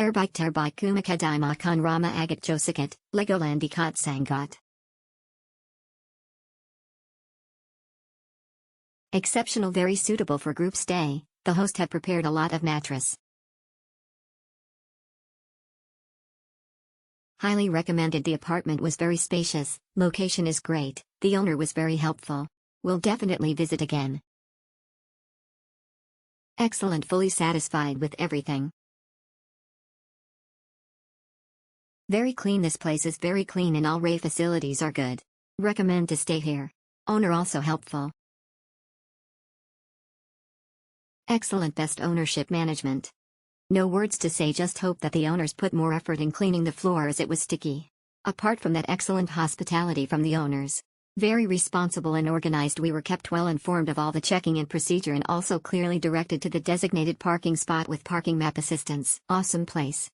Terbai kumakadima kan rama agat josikat, Legoland ikat sangat. Exceptional, very suitable for group stay. The host had prepared a lot of mattress. Highly recommended. The apartment was very spacious, location is great, the owner was very helpful. Will definitely visit again. Excellent, fully satisfied with everything. Very clean, this place is very clean and all facilities are good. Recommend to stay here. Owner also helpful. Excellent, best ownership management. No words to say, just hope that the owners put more effort in cleaning the floor as it was sticky. Apart from that, excellent hospitality from the owners. Very responsible and organized. We were kept well informed of all the checking and procedure and also clearly directed to the designated parking spot with parking map assistance. Awesome place.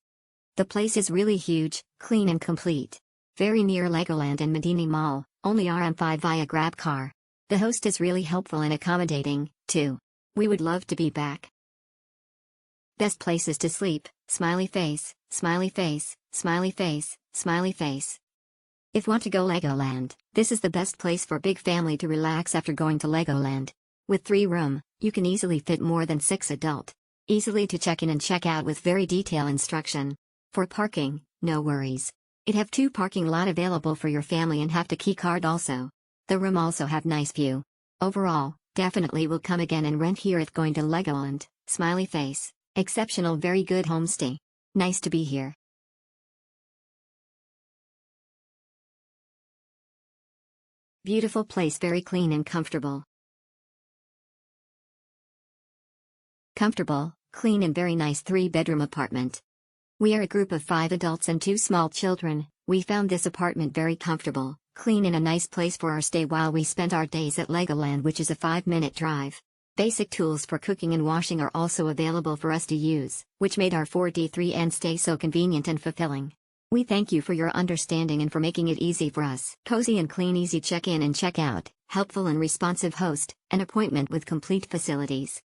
The place is really huge, clean and complete. Very near Legoland and MEDINI Mall, only RM5 via grab car. The host is really helpful and accommodating, too. We would love to be back. Best places to sleep, smiley face, smiley face, smiley face, smiley face. If want to go Legoland, this is the best place for big family to relax after going to Legoland. With 3 room, you can easily fit more than 6 adult. Easily to check in and check out with very detailed instruction. For parking, no worries. It have 2 parking lot available for your family and have the key card also. The room also have nice view. Overall, definitely will come again and rent here if going to Legoland. Smiley face. Exceptional, very good homestay. Nice to be here. Beautiful place, very clean and comfortable. Comfortable, clean and very nice 3-bedroom apartment. We are a group of 5 adults and 2 small children. We found this apartment very comfortable, clean and a nice place for our stay while we spent our days at Legoland, which is a 5-minute drive. Basic tools for cooking and washing are also available for us to use, which made our 4D3N stay so convenient and fulfilling. We thank you for your understanding and for making it easy for us. Cozy and clean, easy check-in and check-out, helpful and responsive host, an appointment with complete facilities.